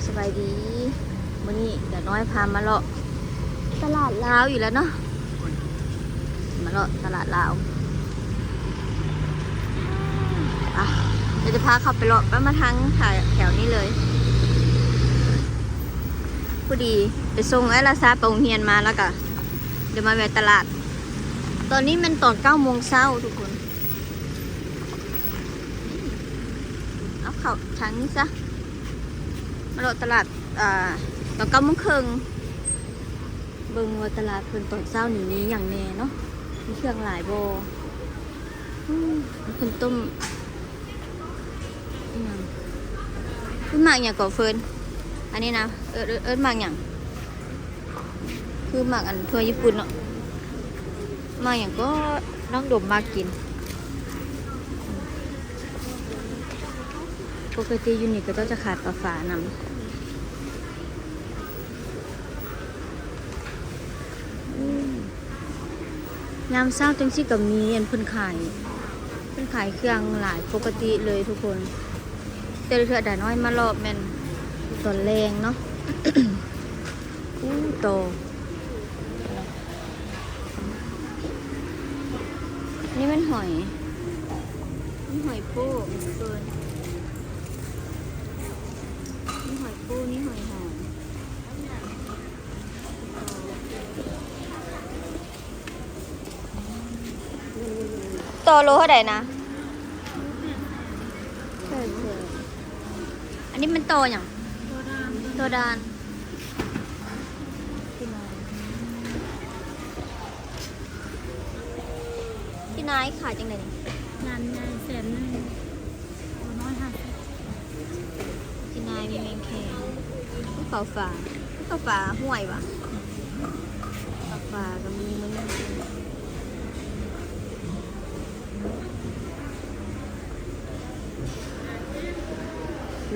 สบายดีมื้อนี้เดี๋ยวน้อยพามาเลาะตลาดลาวอยู่แล้วเนาะมาเลาะตลาดลาวอ่ะเดี๋ยวจะพาขับไปเลาะไปมาทางแถวนี้เลยพอดีไปส่งไอ้ลาซาไปโรงเรียนมาแล้วก็เดี๋ยวมาแวะตลาดตอนนี้มันตอน9 โมงเช้าทุกคนเอาเข้าทางนี้ซะมาเลาะตลาดตอน9 โมงครึ่งเบิ่งว่าตลาดเพิ่นตอนเช้านี้อย่างแน่เนาะมีเครื่องหลายบ่เพิ่นต้มเพิ่นหมักอย่างก่อเฟิร์นอันนี้นะเอิ้นหมักอย่างคือหมักอันทั่วญี่ปุ่นเนาะหมักอย่างก็น้องดมมากินปกติยูนิตก็ต้องจะขาดปลาฝานำยามเช้าจังสิกับมีอันเพิ่นขายเครื่องหลายปกติเลยทุกคนแต่เถื่อด่าน้อยมารอบแม่นตอนแรงเนาะ โตนี่มันหอยนี่หอยปูเกินนี่หอยปูนี่หอยหอมโตโลเท่าไหร่นะอันนี้มันโตอย่างโตดานที่นายขายจังไหนนี่งานง่ายแสนนึงน้อยค่ะที่นายมีแมงแคงภูเขาฝาห่วยวะฝาก็มีมัน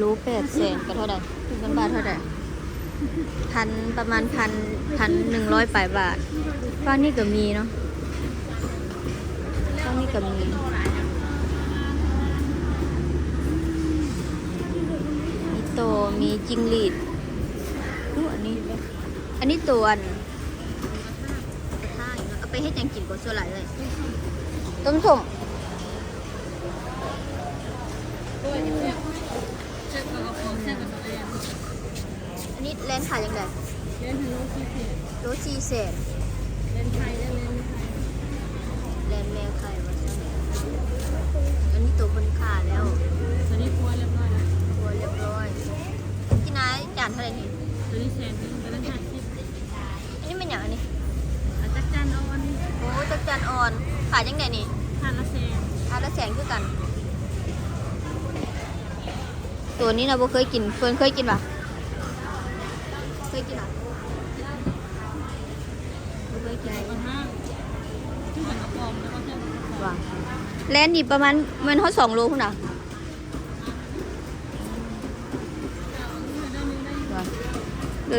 รู้800,000ก็เท่าไหร่เป็นบาทเท่าไหร่ประมาณ1,100 บาทฝั่งนี้ก็มีเนาะฝั่งนี้ก็มีโตมีจิงหรีดอันนี้ตัวเอาไปให้จังกินก็ส่วนหลายเลยต้มส้มอันนี้เลนขายยังไงโล4 แสนเลนไทยเลนแมวไข่มาใช่ไหมอันนี้ตัวคนขาแล้วตัวนี้ครัวเรียบร้อยแล้วตัวเรียบร้อยที่นายจานเท่าไหร่นี่ตัวนี้แสนนึงตัวนั้น50อันนี้เป็นอย่างอันนี้จักจันอ่อนโอ้จักจันอ่อนขายยังไงนี่ทานละแสนคือกันตัวนี้เราบ่เคยกินเฟิร์นเคยกินป่ะเคยกินอ่ะบ่เคยกินที่มันกระป๋องแล้วก็จะว่ะแลนนี่ประมาณมันเท่า2 โลพุ่นน่ะว่ะเดี๋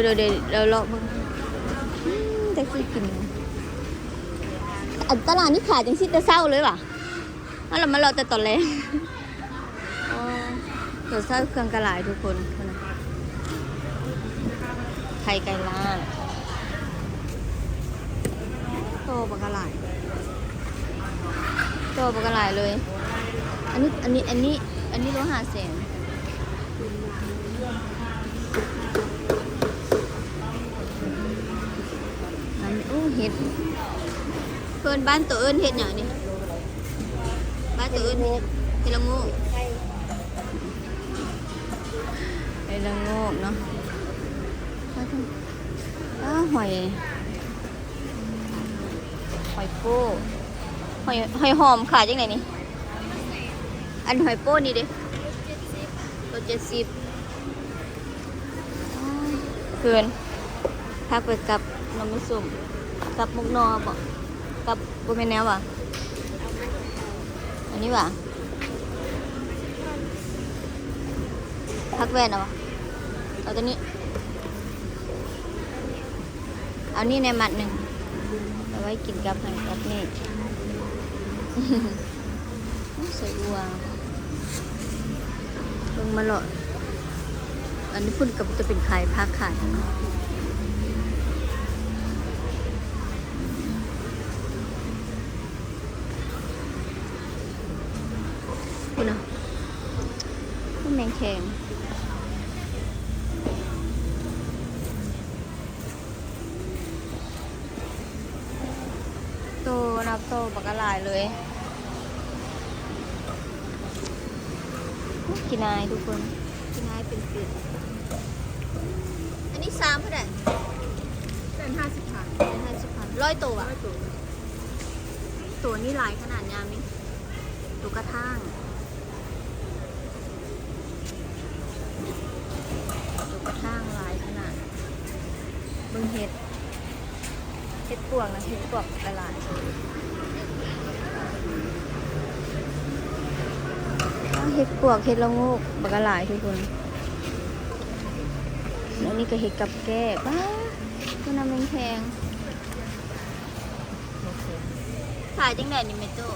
ยวรอมึงแต่เคยกินอันตลาดนี่ขายจังสิแต่เช้าเลยว่ะแล้วเรามารอแต่ตอนแรกตัวเช้าเครื่องกระหลายทุกคนไข่ไก่ล้านโตปลากระหลายเลยอันนี้โล5 แสนเห็ดเพื่อนบ้านตัวเอิญเห็ดอย่างนี้บ้านตัวเอิญเห็ดละโง่เนาะหอยโป้หอยหอมขายจังไหนนี่อันหอยโป้นี่ดิตัว70เพื่อนพักไปกับน้ำมันสุ่มกับมุกนอบอกกับโบเมนแนวว่ะอันนี้ว่ะพักแวนเอาวะเอาตัวนี้เอานี่ในมัดหนึ่งเอาไว้กินกับนี่ใส่วัวลงมาหลอด อันนี้พุ่นกับจะเป็นขายพักขายคุณนะพุ่นแมงแข็งโตนับโตบักกะหลายเลยกินนายทุกคนกินนายเป็นปิดอันนี้3เท่าไหร่ เป็น50 บาท เป็น50,000 100ตัวอ่ะตัวนี้หลายขนาดยามนี้ตัวกระทั่งตัวกระทั่งหลายขนาดเบิ่งเห็ดปวกนะเห็ดปวกหลายเห็ดปวกเห็ดละงูกบักหลายทุกคนแล้วนี่ก็เห็ดกับแก้ป้าตัวน้ำแพงขายจังไหนนี่เมโต้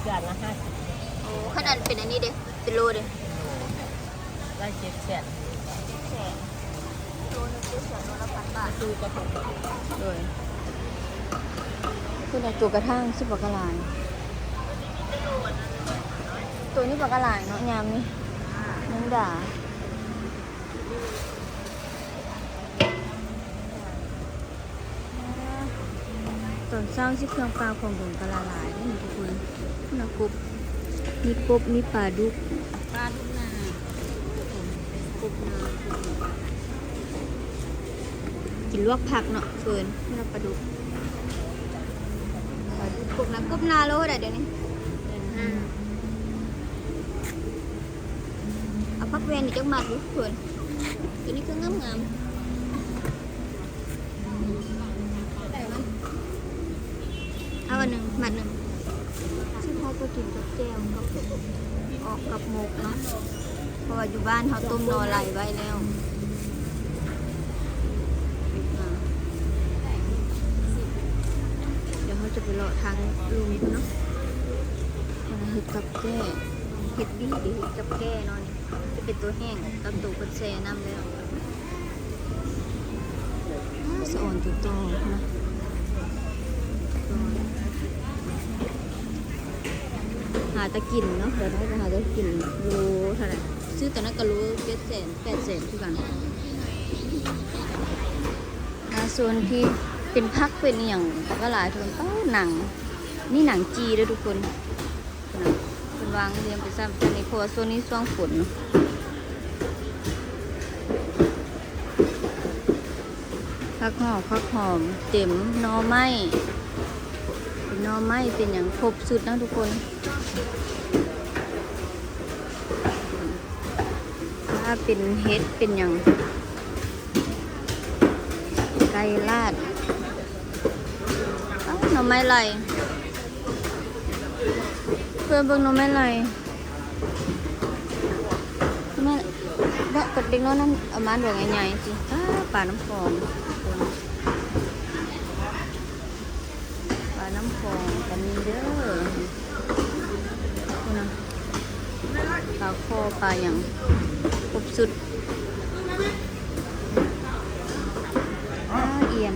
จานละ50 โอ้ขนาดเป็นอันนี้เด้เป็นโลเด้ ได้7แสน แสนโลนึงคือแสนโลละ1,000 บาท ดูกระปุก เลยคือในตัวกระทั่งสิบกระลายตัวนี้ปกระลายเนาะยามนี่น้องด่าตอนเช้าที่เครื่องปลาของผมกระลายนี่ทุกคนนะกบมีกบมีปลาดุก ปลาดุกนาก บนากินลวกผักเนาะเฟิร์นไม่รับปลาดุกกบนะกบนาโลดเดี๋ยวนี้เอาพักเวนนี่จังหมัดอยู่เฟิร์นตัวนี้คืองามแต่มันเอาอันหนึ่งหมัดหนึ่งชื่อพ่อก็กินกับแก้วกับออกกับหมกเนาะเพราะว่าอยู่บ้านเขาต้มนอไหลไว้แล้วเดี๋ยวเขาจะไปเลาะทางลุงเนาะเห็ดกับแก้เห็ดบี้เห็ดกับแก้เนาะนี่จะเป็นตัวแห้งกับตัวกระแสน้ำแล้วสะอ่อนตัวโตนะหาตะกินเนาะเดี๋ยวเราจะหาตะกินรู้เท่าไหร่ซื้อแต่นั้นก็รู้700,000 800,000ที่กันส่วนที่เป็นพักเป็นอย่างก็หลายทุกคนหนังนี่หนังจีด้วยทุกคนเป็นวางเรียงไปซ้ำในครัวส่วนนี้ช่วงฝนพักหอมเต็มหน่อไม้เป็นหน่อไม้เป็นอย่างครบสุดนะทุกคนถ้าเป็นเฮ็ดเป็นอย่างไก่ลาดหน่อไม้ไหลเพื่อนเบิ่งหน่อไม้ไหลแม่กับเด็กน้อยนั่นเอามาดอกใหญ่ๆสิปลาน้ำฟองปลาน้ำฟองกันเด้อคุณนะปลาคอปลาอย่างครบสุดเอียน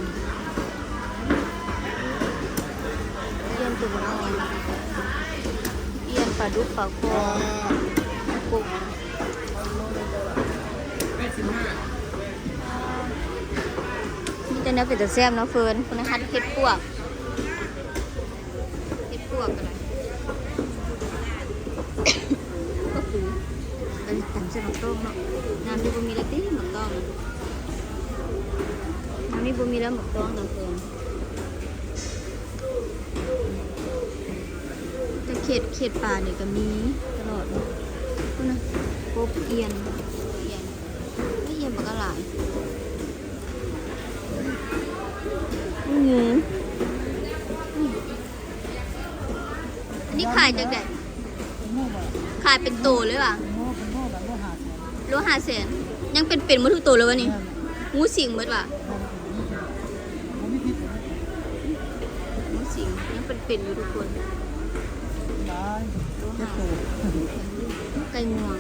ตัวน้อยเอียนปลาดุกปลาคอกุกนี่จะเนื้อเป็ดตะแซ่บเนาะเฟิร์นคุณนะคะเห็ดปวกอะไรก็คือเป็นต่างชาติต้มเนาะน้ำนี่บุมีละตีหมักต้องน้ำนี่บุมีแล้วหมักต้องต่างเฟิร์นแต่เขียดป่าเนี่ยก็มีตลอดเลยคุณนะกบเอียนไม่เอียนปากกาหลายอันนี้ขายจากไหนขายเป็นโตเลยว่ะโล500,000ยังเป็นหมดทุกตัวเลยวะนี่งูสิงหมดว่ะงูสิงยังเป็นอยู่ทุกคนไก่งวง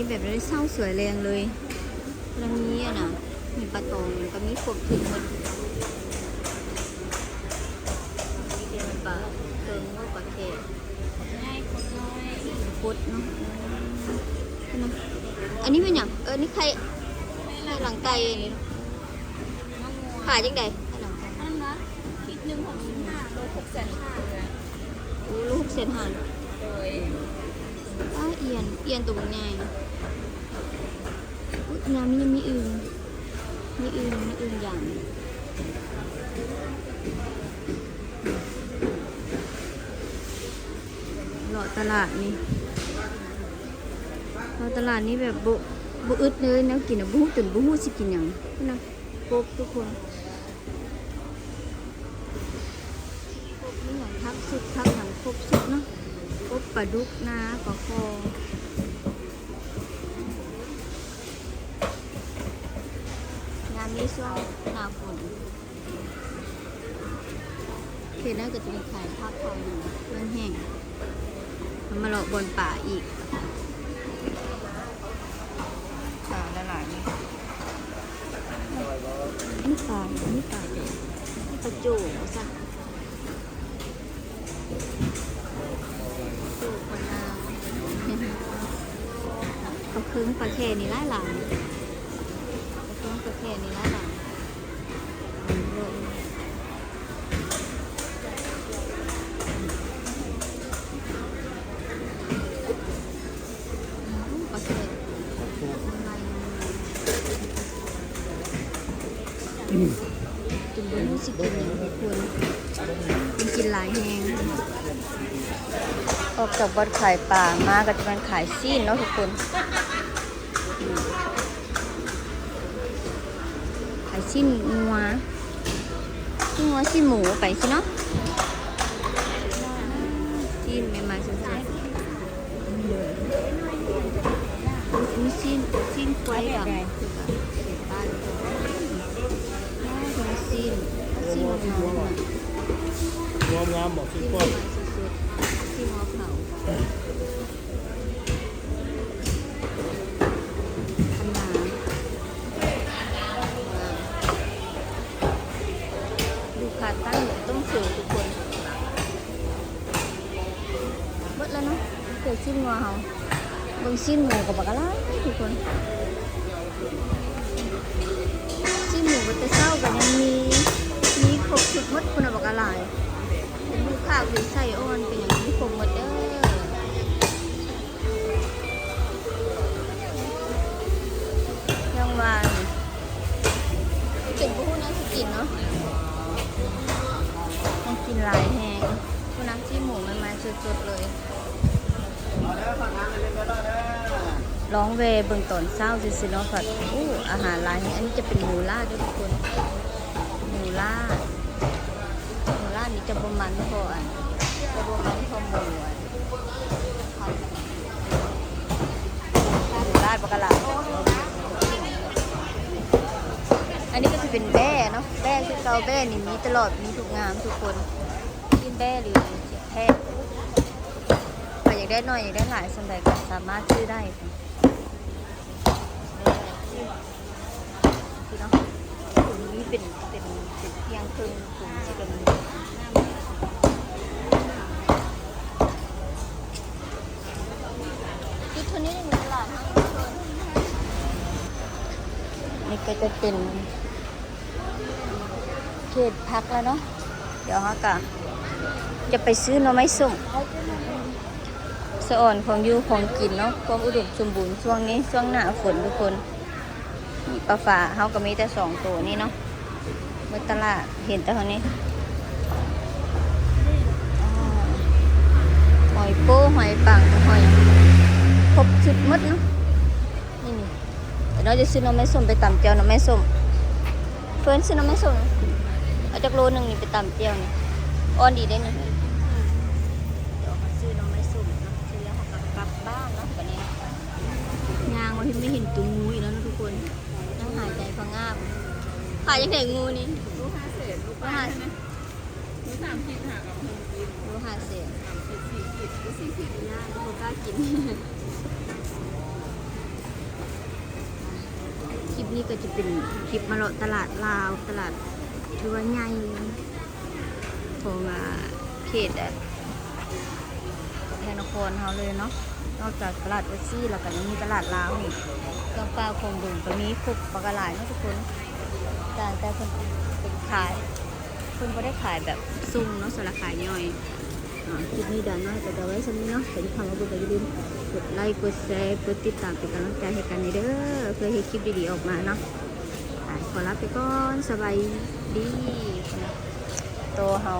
มีแบบได้เศร้าสวยแรงเลยแล้วนี้อ่ะนะมีปลาตองก็มีครบถึงหมดมีเดียวปลาเติงว่าปลาเค็ม ง่ายคนน้อย พุดเนาะอันนี้เป็นอย่างนี่ใครหลังไก่นี่ มะม่วง ขายจังใดให้หลังไก่ อันนะคิดหนึ่ง65 โล650,000เลย โอ้ลูกเศษหัน โดย เอียนตัวบางใหญ่อุ๊ยงามยังมีอื่นอย่างเลาะตลาดนี่เลาะตลาดนี้แบบบุอึดเลยแนวกินอะบุหูตื่นบุหูสิกินอย่างนะครบทุกคนครบนี่อย่างทักสุดทักอย่างครบสุดเนาะครบปลาดุกนาปลาคองานนี้ช่วงหน้าฝนเขตน่าจะมีขายภาคทองอยู่เรื่องแห้งมันมาเลาะบนป่าอีกป่าละหลายนี่ป่านี่ปลาจูสักจูปลาลาวปลาเคืองปลาแค่นี่หลายปลาเคืองปลาแค่นี่หลายปลาแค่กินบนรู้สึกเป็นอย่างทุกคนกินหลายแหงออกจากวัดขายป่ามาก็จะเป็นขายซีนเนาะทุกคนขายซีนงัวซีนหมูไปสิเนาะซีนใหม่ๆสดๆมีซีนควายกับบ้านซีนงามบอก ซี สิ น พ่อ ใหม่สุดๆซีนหัวเผาขนาดดูขาตั้งต้องเสือทุกคนเบิดแล้วเนาะเกิดซีนหัวเขาบางซีนหมูกับบักอะไรทุกคนซีนหมูกับแต่เศร้ากันยังมีครบทุกมัดคนบักอะไรเป็นลูกข้าวหรือไส้อ่อนเป็นอย่างนี้ครบหมดเด้อยังวานเป็นผู้น่าจะกินเนาะต้องกินหลายแหงผู้น้ำจิ้มหมูมันมาสดๆเลยร้องเวเบิ่งตอนเศร้าสิเนาะผัดอาหารหลายแหงอันนี้จะเป็นหมูล่าด้วยทุกคนหมูล่านี่จะประมาณพอจะประมาณพอหมูหมูราดปลากระหล่ำอันนี้ก็จะเป็นแบ้เนาะแบ้คือเกาแบ้นี่มีตลอดมีทุกงามทุกคนกินแบ้หรือแพะใครอยากได้น้อยอยากได้หลายส่วนใดก็สามารถซื้อได้ค่ะคือเนาะถุงนี้เป็นเพียงครึ่งถุงจะเป็นจุดเท่านี้ในตลาดทั้งนี่ก็จะเป็นเขตพักแล้วเนาะเดี๋ยวเขาก็จะไปซื้อหน่อไม้ส้มสะอ่อนของอยู่ของกินเนาะความอุดมสมบูรณ์ช่วงนี้ช่วงหน้าฝนทุกคนมีปลาฝาเขาก็มีแต่2 ตัวนี่เนาะเมื่อตลาดเห็นแต่เท่านี้หอยโป้หอยปังหอยครบชุดมดเนาะนี่เดี๋ยวเราจะซื้อหน่อไม้ส้มไปตำเจียวหน่อไม้ส้มเฟิร์นซื้อหน่อไม้ส้มเอาจากโลนึงนี่ไปตำเจียวนี่อ่อนดีได้นี่เดี๋ยวมาซื้อหน่อไม้ส้มเนาะซื้อแล้วเขากลับบ้านเนาะแบบนี้ยางวันที่ไม่เห็นตัวงูอีกแล้วนะทุกคนยังหายใจพังงาบขายยังไงงูนี่ ลูก5 เศษลูกป้าใช่ไหมลูก3 ขีดหักกับ1 ขีด รู้หาเสีย 3 ขีด4 ขีดลูก4 ขีด น่าเขากล้ากิน ลิปนี้ก็จะเป็นคลิปมาเลาะตลาดลาวตลาดถือว่าใหญ่ของเขตแพร่นครเฮาเลยเนาะนอกจากตลาดวัดซี่แล้วก็ยังมีตลาดลาวนี่เครื่องปลาคงดุงก็มีครบปลากระหลายเนาะทุกคนแต่คนเป็นขายคนก็ได้ขายแบบซุ่มเนาะสลักขายย่อยคลิปนี้ดังน้อยแต่ก็ไว้สำนี้เนาะแต่ที่ความว่าบุญก็อย่าลืมกดไลค์กดแชร์กดติดตามเป็นกำลังใจให้กันเด้อเพื่อให้คลิปดีๆออกมาเนาะขอลาไปก่อนสบายดีโตเฮา